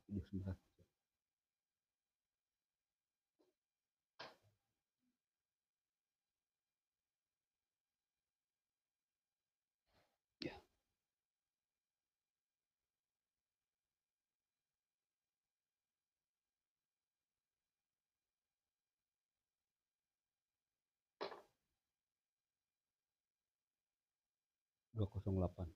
79. Ya. Dua kosong delapan.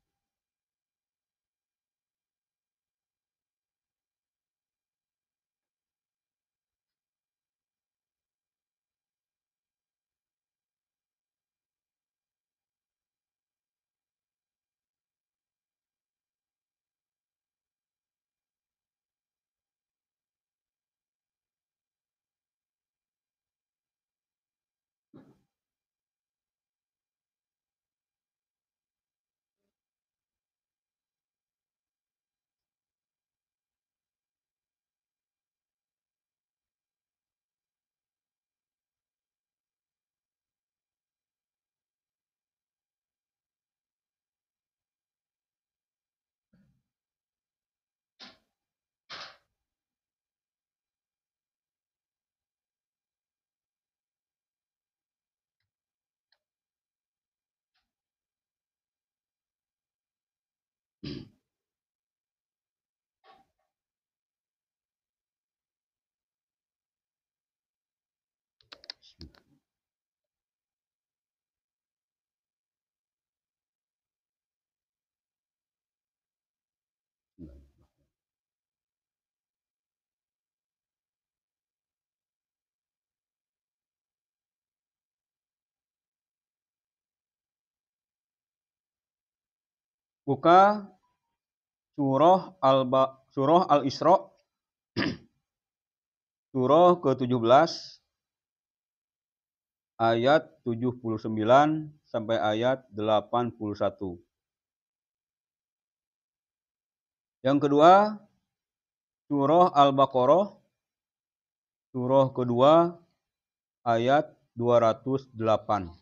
Buka surah Al-Isra surah ke-17 ayat 79 sampai ayat 81. Yang kedua, surah Al-Baqarah surah kedua ayat 208.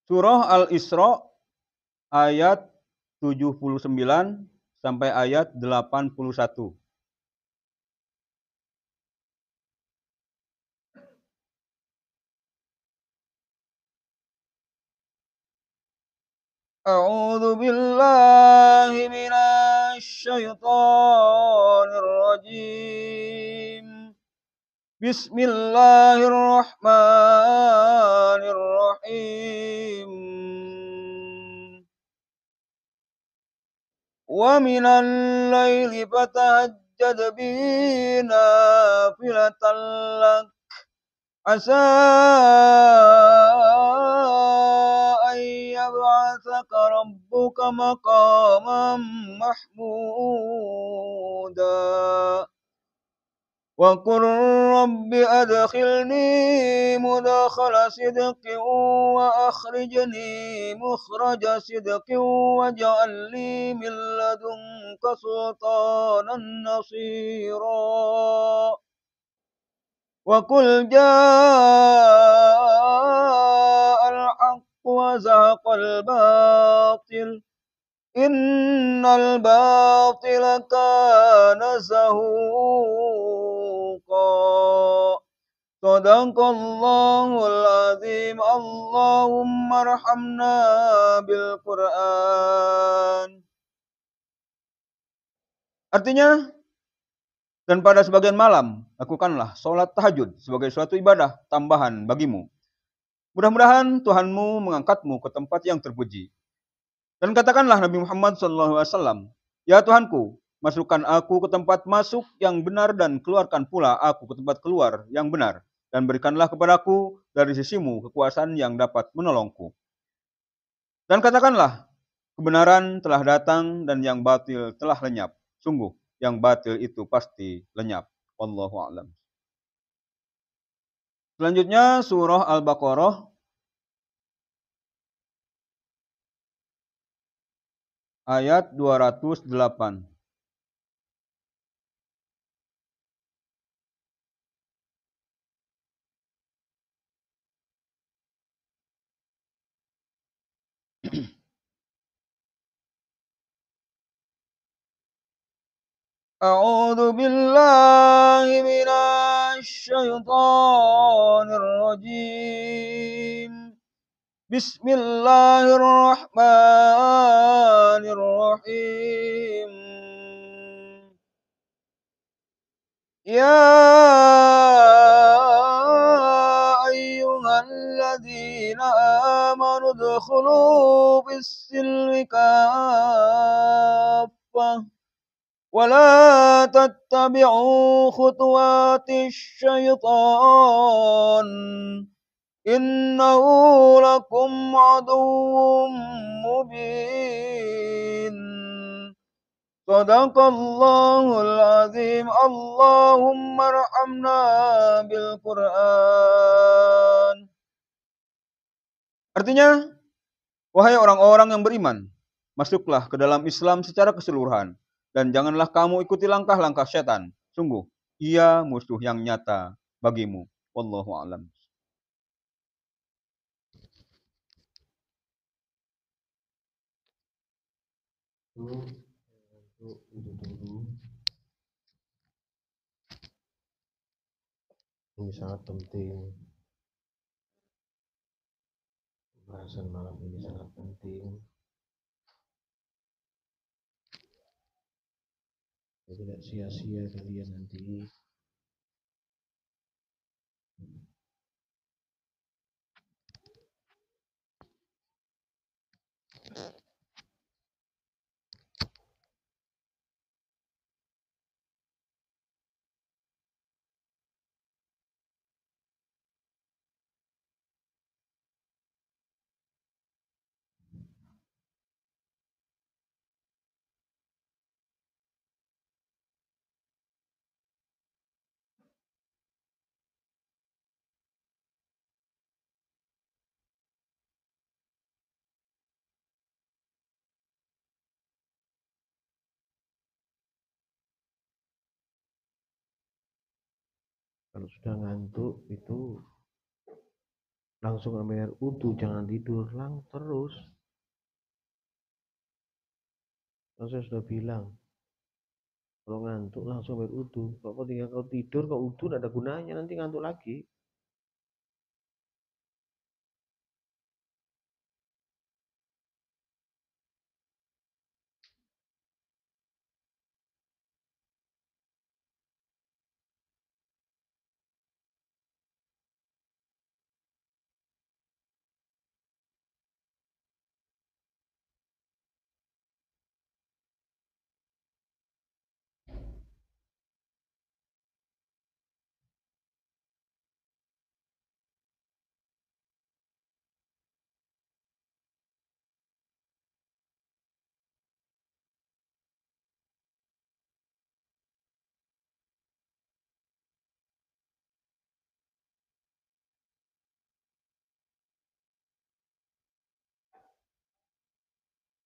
Surah Al-Isra ayat 79 sampai ayat 81. A'udzu billahi minasy syaithanir rajim. Bismillahirrahmanirrahim. Wa minal laili fatahajjad bihi nafilatan lak asa an yab'atsaka rabbuka maqaman mahmuda. Wa qur rabbi adkhilni mudkhala sidqin wa akhrijni mukhraja sidqin waj'al li min ladunka sultanan nasira. Wa qul ja'al haqqu wa zahaqal batil innal batila kana zahuqa. Shadaqallahul azim. Allahumma arhamna bil Qur'an. Artinya, dan pada sebagian malam lakukanlah sholat tahajud sebagai suatu ibadah tambahan bagimu. Mudah-mudahan Tuhanmu mengangkatmu ke tempat yang terpuji. Dan katakanlah Nabi Muhammad SAW, ya Tuhanku, masukkan aku ke tempat masuk yang benar dan keluarkan pula aku ke tempat keluar yang benar. Dan berikanlah kepadaku dari sisimu kekuasaan yang dapat menolongku. Dan katakanlah, kebenaran telah datang dan yang batil telah lenyap. Sungguh, yang batil itu pasti lenyap. Wallahu a'lam. Selanjutnya surah Al-Baqarah ayat 208. أعوذ بالله من الشيطان الرجيم. بسم الله الرحمن الرحيم. يا أيها الذين آمنوا ادخلوا في السلم كافة ولا تتبعوا خطوات الشيطان إنه لكم عدو مبين. صدق الله العظيم. اللهم ارحمنا بالقرآن. Artinya, wahai orang-orang yang beriman, masuklah ke dalam Islam secara keseluruhan, dan janganlah kamu ikuti langkah-langkah setan. Sungguh, ia musuh yang nyata bagimu. Wallahu a'lam. Ini sangat penting. Bahasan malam ini sangat penting. Tidak sia-sia kalian nanti. Kalau sudah ngantuk itu langsung ambil air wudhu, jangan tidur terus. Saya sudah bilang, kalau ngantuk langsung ambil wudhu. Kalau kau tidur, kau wudhu tidak ada gunanya, nanti ngantuk lagi.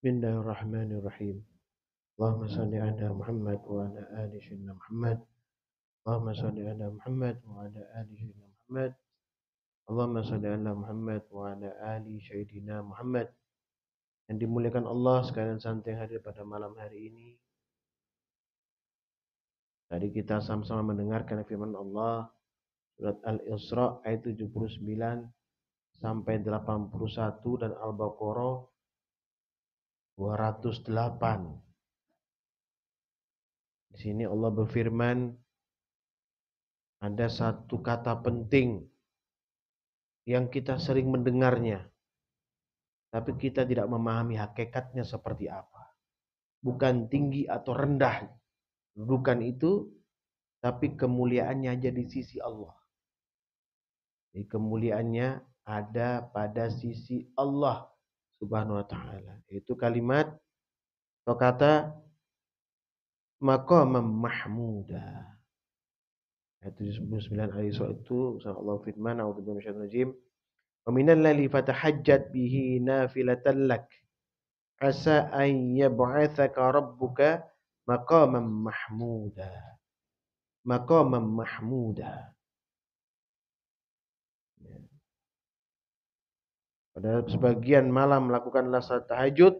Bismillahirrahmanirrahim. Allahumma salli ala Muhammad wa ala ali sayyidina Muhammad. Allahumma salli ala Muhammad wa ala ali sayyidina Muhammad. Allahumma salli ala Muhammad wa ala ali sayyidina Muhammad. Yang dimuliakan Allah sekalian santai hadir pada malam hari ini. Tadi kita sama-sama mendengarkan firman Allah surat Al-Isra ayat 79 sampai 81 dan Al-Baqarah 208. Di sini Allah berfirman, ada satu kata penting yang kita sering mendengarnya, tapi kita tidak memahami hakikatnya seperti apa. Bukan tinggi atau rendah kedudukan itu, tapi kemuliaannya aja di sisi Allah. Jadi kemuliaannya ada pada sisi Allah Subhanahu wa ta'ala. Itu kalimat atau kata maqamam mahmuda. Ayat 79 al-Isra itu Allah firman, a'udzubillahi minasyaitonir rajim. Wa minal laili fatahajjat bihi nafilatan lak. Asa an yab'atsaka rabbuka maqamam mahmuda. Maqamam mahmuda. Pada sebagian malam melakukanlah salat tahajud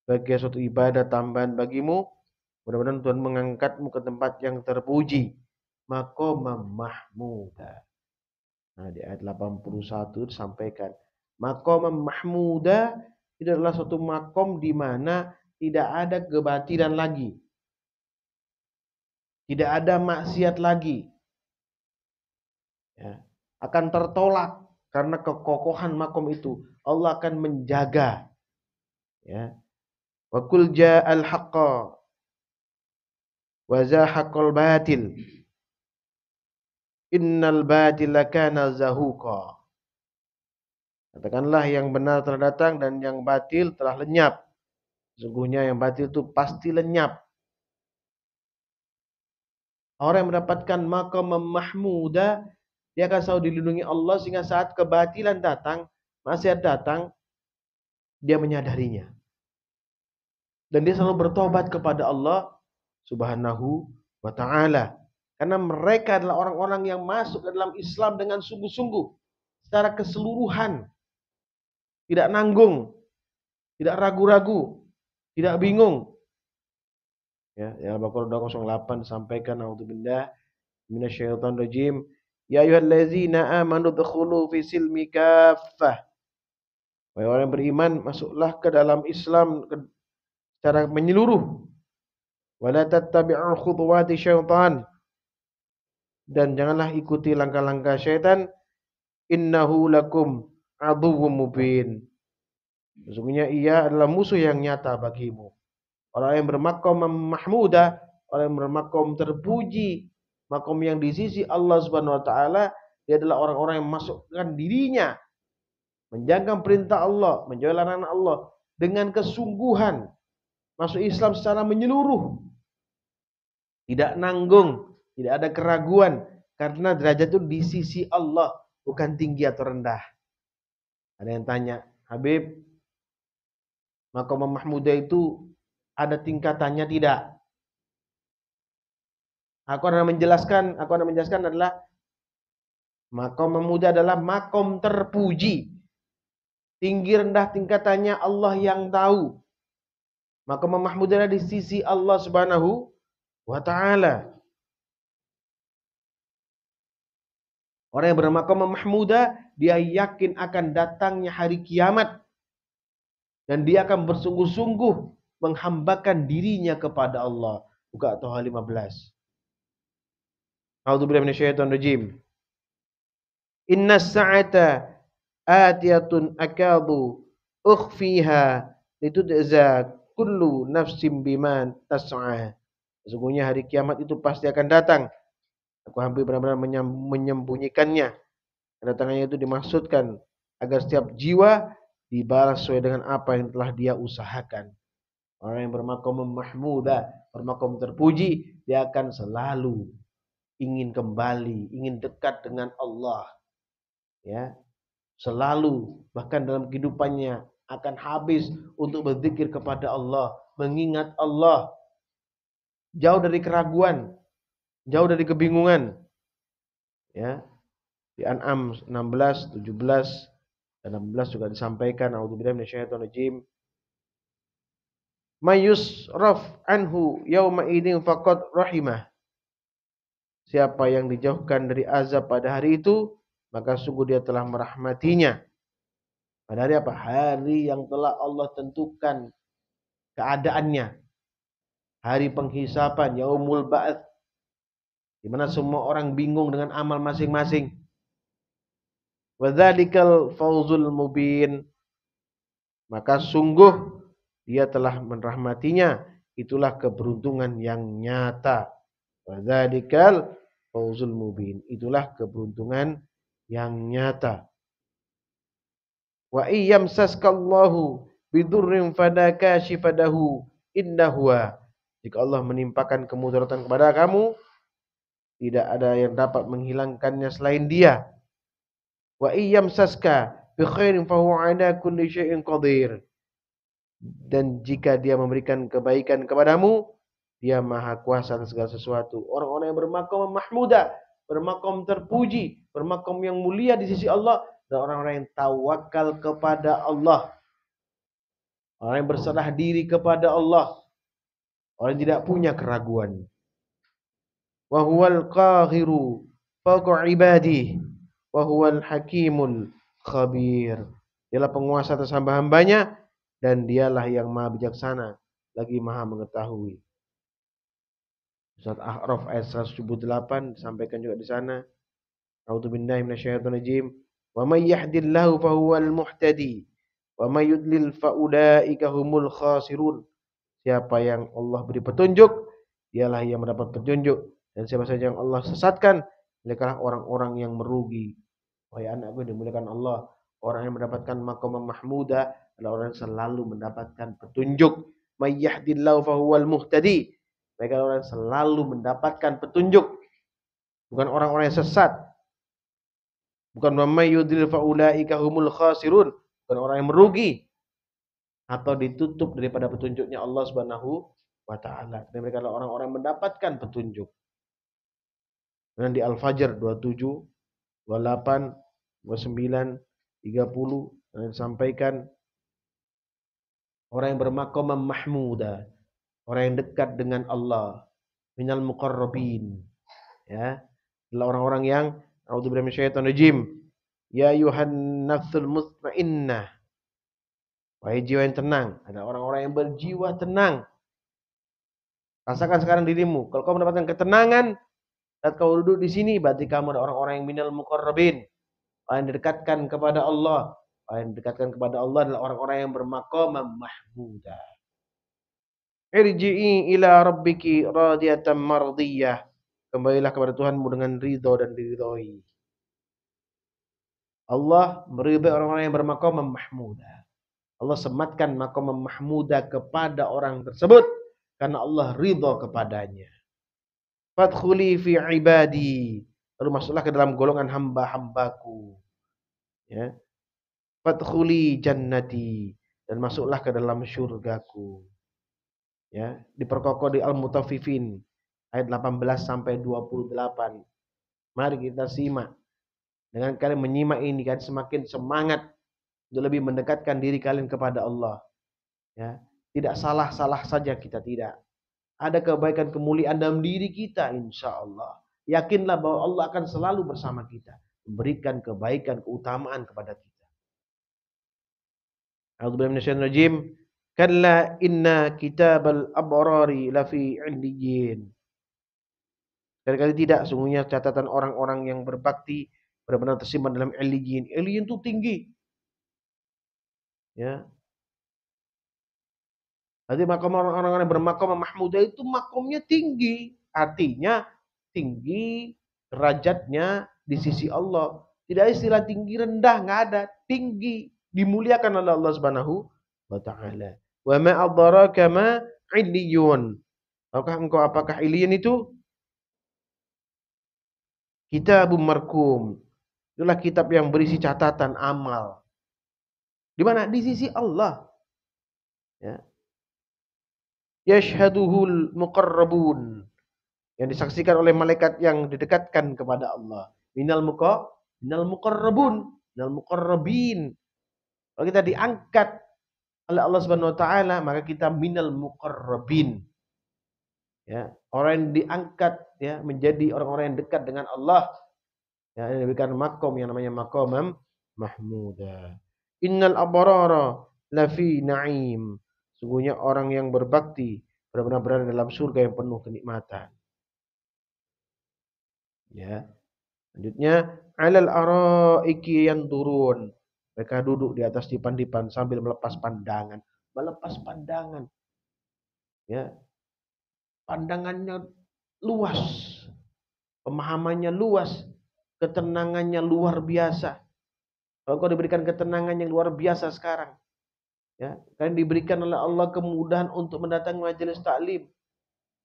sebagai suatu ibadah tambahan bagimu, Mudah-mudahan Tuhan mengangkatmu ke tempat yang terpuji. Maqamam mahmuda. Nah, di ayat 81 disampaikan, maqamam mahmuda itu adalah suatu makom di mana tidak ada kebatilan lagi. Tidak ada maksiat lagi. Ya, akan tertolak karena kekokohan makom itu. Allah akan menjaga. Ya. Wa qul ja'al haqqa wa zahaqal batil. Innal batila kana zahuqa. Katakanlah yang benar telah datang dan yang batil telah lenyap. Sesungguhnya yang batil itu pasti lenyap. Orang yang mendapatkan maqam mahmuda, dia akan selalu dilindungi Allah sehingga saat kebatilan datang, maksiat datang, dia menyadarinya. Dan dia selalu bertobat kepada Allah Subhanahu wa ta'ala. Karena mereka adalah orang-orang yang masuk ke dalam Islam dengan sungguh-sungguh, secara keseluruhan. Tidak nanggung, tidak ragu-ragu, tidak bingung. Ya, Al-Baqarah 208 disampaikan, a'udzubillah minasyaitonir rajim. Ya ayyuhallazina amanu dkhulu fi silmi kaffah. Wahai orang yang beriman, masuklah ke dalam Islam secara menyeluruh. Wala tattabi'u khutuwati syaitan. Dan janganlah ikuti langkah-langkah syaitan. Innahu lakum aduwwum mubin. Sesungguhnya ia adalah musuh yang nyata bagimu. Orang yang bermakom mahmudah, orang yang bermakom terpuji, makom yang di sisi Allah Subhanahu wa taala, dia adalah orang-orang yang memasukkan dirinya, menjaga perintah Allah, menjauhi larangan Allah dengan kesungguhan, masuk Islam secara menyeluruh. Tidak nanggung, tidak ada keraguan, karena derajat itu di sisi Allah, bukan tinggi atau rendah. Ada yang tanya, Habib, maqam mahmudah itu ada tingkatannya tidak? Aku akan menjelaskan adalah maqam mahmudah adalah makom terpuji. Tinggi rendah tingkatannya Allah yang tahu. Maqam mahmudah adalah di sisi Allah Subhanahu wa ta'ala. Orang yang bermaqam mahmudah, dia yakin akan datangnya hari kiamat. Dan dia akan bersungguh-sungguh menghambakan dirinya kepada Allah. Buka Toha 15. A'udzubillahi minasyaitonir rajim. Innas sa'ata atiyatun akadu ukhfiha litujza kullu nafsin bima tas'a. Sesungguhnya hari kiamat itu pasti akan datang. Aku hampir benar-benar menyembunyikannya. Kedatangannya itu dimaksudkan agar setiap jiwa dibalas sesuai dengan apa yang telah dia usahakan. Orang yang bermakom mahmudah, bermakom terpuji, dia akan selalu ingin kembali, ingin dekat dengan Allah. Ya, selalu, bahkan dalam kehidupannya akan habis untuk berzikir kepada Allah, mengingat Allah, jauh dari keraguan, jauh dari kebingungan. Ya, di An'am 16, 17 dan 16 juga disampaikan, a'udzubillahi minasyaitonir rajim. Mayusraf anhu yauma idin faqad rahimah. Siapa yang dijauhkan dari azab pada hari itu, maka sungguh dia telah merahmatinya. Pada hari apa? Hari yang telah Allah tentukan keadaannya. Hari penghisapan, yaumul ba'ats, di mana semua orang bingung dengan amal masing-masing. Wa dzalikal fawzul mubin. Maka sungguh dia telah merahmatinya. Itulah keberuntungan yang nyata. Wa dzalikal fawzul mubin. Itulah keberuntungan yang nyata. Wa iyyamsaskallahu bidurrin fala kashifadahu innahuwa. Jika Allah menimpakan kemudaratan kepada kamu, tidak ada yang dapat menghilangkannya selain Dia. Wa iyyamsaska bi khairin fahuwa ala kulli syai'in qadir. Dan jika Dia memberikan kebaikan kepadamu, Dia maha kuasa atas segala sesuatu. Orang-orang yang bermakom mahmudah, bermakom terpuji, bermakom yang mulia di sisi Allah, dan orang-orang yang tawakal kepada Allah. Orang yang berserah diri kepada Allah. orang yang tidak punya keraguan. Wa huwal qahiru fawqa ibadihi wa huwal hakimul khabir. Dialah penguasa atas hamba-hambanya dan dialah yang maha bijaksana lagi maha mengetahui. Surat A'raf ayat 178 disampaikan juga di sana. A'udzu billahi minasyaitonir rajim. Wa may yahdillahu fahuwal muhtadi wa may yudlil faulaika humul khasirun. Siapa yang Allah beri petunjuk, dialah yang mendapat petunjuk, dan siapa saja yang Allah sesatkan, mereka orang-orang yang merugi. Wahai anakku yang dimuliakan Allah, orang yang mendapatkan maqam mahmuda adalah orang yang selalu mendapatkan petunjuk. May yahdillahu fahuwal muhtadi. Mereka orang yang selalu mendapatkan petunjuk, bukan orang-orang yang sesat. Bukan wa may yudlil faulaika humul khasirun, bukan orang yang merugi atau ditutup daripada petunjuknya Allah Subhanahu wa taala. Dan mereka adalah orang-orang yang mendapatkan petunjuk. Dan di Al-Fajr 27, 28, 29, 30 dan disampaikan orang yang bermaqam mahmuda, orang yang dekat dengan Allah, minal muqarrabin, ya, adalah orang-orang yang a'udzubillahi minasyaitonir rajim. Ya ayyuhan nafsul mutmainnah. Wahai jiwa yang tenang, ada orang-orang yang berjiwa tenang. Rasakan sekarang dirimu, kalau kau mendapatkan ketenangan saat kau duduk di sini, berarti kamu adalah orang-orang yang minal muqarrabin, orang yang didekatkan kepada Allah. Orang yang didekatkan kepada Allah adalah orang-orang yang bermaqam mahmuda. Irji'i ila rabbiki radiyatan mardiyah. Kembalilah kepada Tuhanmu dengan ridho dan diridhoi. Allah meridhai orang-orang yang bermaqam mahmuda. Allah sematkan maqam mahmuda kepada orang tersebut karena Allah ridho kepadanya. Fadkhuli fi ibadi. Lalu masuklah ke dalam golongan hamba-hambaku. Ya. Fadkhuli jannati. Dan masuklah ke dalam syurgaku. Ya, diperkokoh di Al-Mutaffifin ayat 18 sampai 28. Mari kita simak. Dengan kalian menyimak ini kan semakin semangat untuk lebih mendekatkan diri kalian kepada Allah. Ya, tidak salah-salah saja kita tidak. Ada kebaikan kemuliaan dalam diri kita insya Allah. Yakinlah bahwa Allah akan selalu bersama kita, memberikan kebaikan, keutamaan kepada kita. A'udzubillahi minasyaitonir rajim. Kalla inna kitabal abrari lafi 'illiyyin. Sekali-kali tidak, sungguhnya catatan orang-orang yang berbakti benar-benar tersimpan dalam 'illiyyin. 'Illiyyin itu tinggi. Ya. Jadi makom orang-orang yang bermakom mahmudah itu makomnya tinggi. Artinya tinggi derajatnya di sisi Allah. Tidak ada istilah tinggi rendah, enggak ada. Tinggi, dimuliakan oleh Allah Subhanahu wa taala. Wa ma adraka ma 'illiyun. Apakah Illiyun itu? Kitabun markum. Itulah kitab yang berisi catatan amal. Di mana? Di sisi Allah. Ya. Yashhaduhul muqarrabun. Yang disaksikan oleh malaikat yang didekatkan kepada Allah. Minal muqarrabun, minal muqarrabin. Kalau kita diangkat oleh Allah Subhanahu wa taala, maka kita minal muqarrabin. Ya, orang yang diangkat ya menjadi orang-orang yang dekat dengan Allah. Ya, ini diberikan makom yang namanya makom mahmuda. Innal abrara lafi na'im. Sungguhnya orang yang berbakti benar-benar berada dalam surga yang penuh kenikmatan. Ya. Selanjutnya, alal araiki yanturun. Mereka duduk di atas dipan-dipan sambil melepas pandangan. Melepas pandangan. Ya. Pandangannya luas. Pemahamannya luas. Ketenangannya luar biasa. Kalau kau diberikan ketenangan yang luar biasa sekarang. Ya, kalian diberikan oleh Allah kemudahan untuk mendatangi majelis taklim.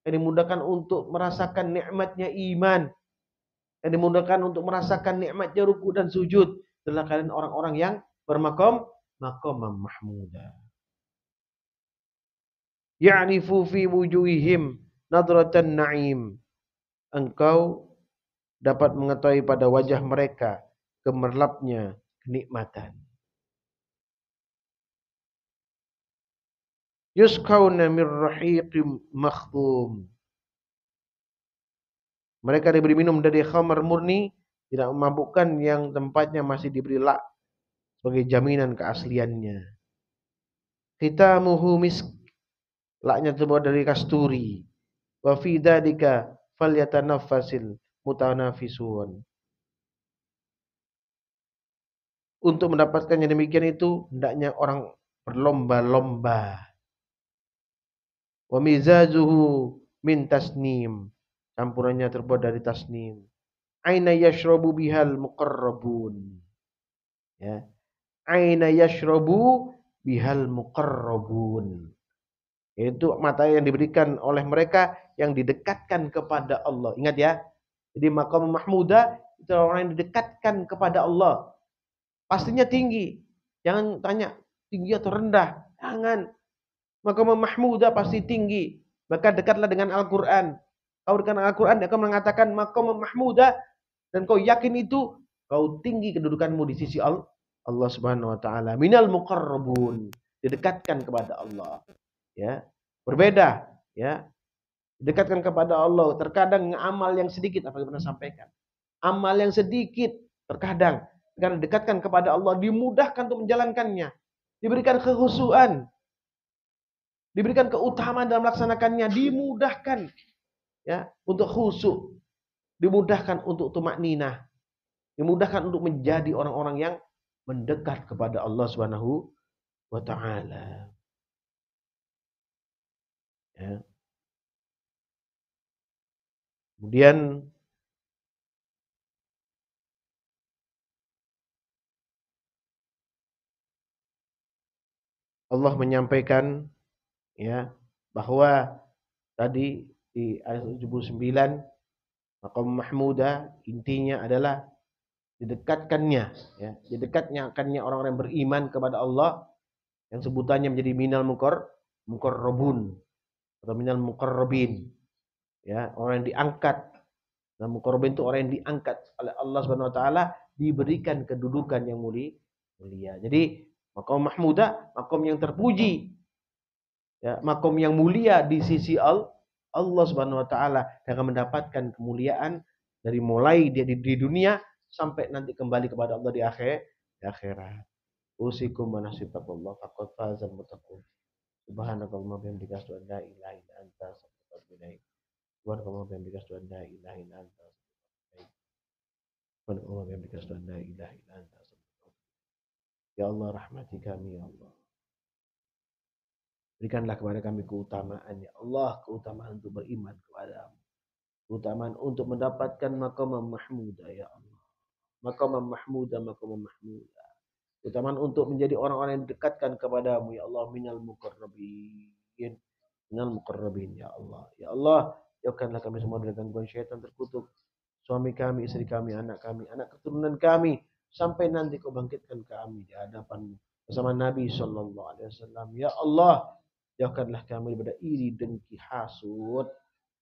Kalian dimudahkan untuk merasakan nikmatnya iman. Yang dimudahkan untuk merasakan nikmatnya ruku dan sujud. Adalah kalian orang-orang yang bermakom mahmuda. Ya'rifu fi wujuhihim nadratan na'im. Engkau dapat mengetahui pada wajah mereka gemerlapnya kenikmatan. Yusqawna min rahiqim makhtum. Mereka diberi minum dari khamar murni, tidak memabukkan, yang tempatnya masih diberi lak sebagai jaminan keasliannya. Khitamuhu misk, laknya terbuat dari kasturi. Wa fi dzalika falyatanaffasil mutanafisun. Untuk mendapatkannya demikian itu hendaknya orang berlomba-lomba. Wa mizajuhu min tasnim, campurannya terbuat dari tasnim. Aina yashrabu bihal muqarrabun. Ya. Aina yashrabu bihal muqarrabun. Yaitu mata yang diberikan oleh mereka yang didekatkan kepada Allah. Ingat ya. Jadi maqam mahmudah itu orang yang didekatkan kepada Allah. Pastinya tinggi. Jangan tanya tinggi atau rendah. Jangan. Maqam mahmudah pasti tinggi. Maka dekatlah dengan Al-Quran. Kau dekat dengan Al-Quran, dia akan mengatakan maqam mahmudah, dan kau yakin itu, kau tinggi kedudukanmu di sisi Allah Subhanahu wa taala. Minal muqarrabun, didekatkan kepada Allah. Ya. Berbeda, ya. Didekatkan kepada Allah. Terkadang amal yang sedikit, apa yang pernah sampaikan. Amal yang sedikit terkadang karena didekatkan kepada Allah dimudahkan untuk menjalankannya. Diberikan kekhusyuan, diberikan keutamaan dalam melaksanakannya, dimudahkan ya untuk khusyuk, dimudahkan untuk tumakninah, dimudahkan untuk menjadi orang-orang yang mendekat kepada Allah Subhanahu wa taala. Ya. Kemudian Allah menyampaikan ya bahwa tadi di ayat 79 maqam mahmudah intinya adalah didekatkannya ya, didekatkannya orang-orang yang beriman kepada Allah yang sebutannya menjadi minal muqarrabun atau minal muqarrabin ya, orang yang diangkat. Nah, muqarrabin itu orang yang diangkat oleh Allah Subhanahu wa taala, diberikan kedudukan yang mulia. Jadi maqam mahmudah, maqam yang terpuji. Ya, maqam yang mulia di sisi Allah Subhanahu wa taala, yang akan mendapatkan kemuliaan dari mulai dia di dunia sampai nanti kembali kepada Allah di akhirat. Usikum manasitakullah faqad fazal muttaqun. Subhanakallahumma bihamdika asyhadu an la ilaha illa anta astaghfiruka wa atubu ilaik. Subhanakallahumma bihamdika asyhadu an la ilaha illa anta astaghfiruka wa atubu ilaik. Subhanakallahumma bihamdika asyhadu an la ilaha illa anta astaghfiruka wa atubu ilaik. Ya Allah, rahmati kami ya Allah. Berikanlah kepada kami keutamaan ya Allah, keutamaan untuk beriman kepadamu, keutamaan untuk mendapatkan maqam mahmudah ya Allah, maqam mahmudah, maqam mahmudah, keutamaan untuk menjadi orang-orang yang didekatkan kepadamu ya Allah, minal muqarrabin ya Allah. Ya Allah, jauhkanlah kami semua dari gangguan syaitan terkutuk, suami kami, istri kami, anak keturunan kami, sampai nanti kau bangkitkan kami di hadapan bersama Nabi sallallahu alaihi wasallam. Ya Allah, jauhkanlah kami daripada iri, dengki, hasud.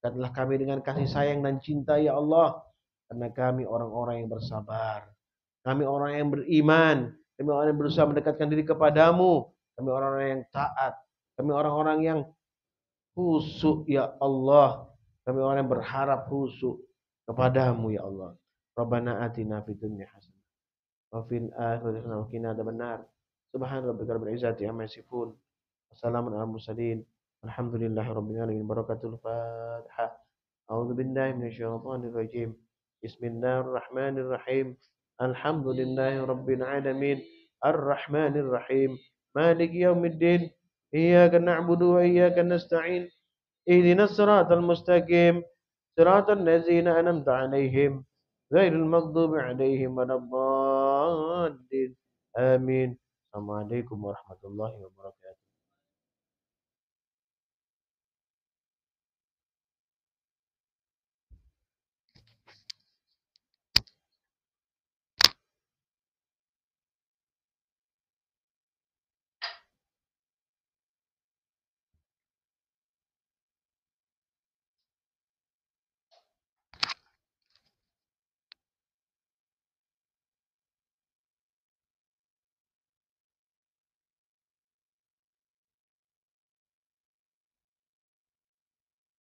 Jauhkanlah kami dengan kasih sayang dan cinta ya Allah. Karena kami orang-orang yang bersabar. Kami orang yang beriman. Kami orang yang berusaha mendekatkan diri kepadamu. Kami orang-orang yang taat. Kami orang-orang yang khusyuk ya Allah. Kami orang yang berharap khusyuk kepadamu ya Allah. Rabbana atina fid dunya hasanah wa fil akhirati hasanah wa qina adzabannar. Subhana rabbika rabbil izzati amma yasifun. Wassalamun ala mursalin. Alhamdulillahi rabbil alamin. Barakatul Fatihah. A'udzu billahi minasyaitonir rajim. Bismillahirrahmanirrahim. Alhamdulillahi rabbil alamin. Arrahmanir rahim. Maliki yaumiddin. Iyyaka na'budu wa iyyaka nasta'in. Ihdinas siratal mustaqim. Siratal ladzina an'amta 'alaihim ghairil maghdubi 'alaihim waladdallin. Amin. Assalamualaikum warahmatullahi wabarakatuh.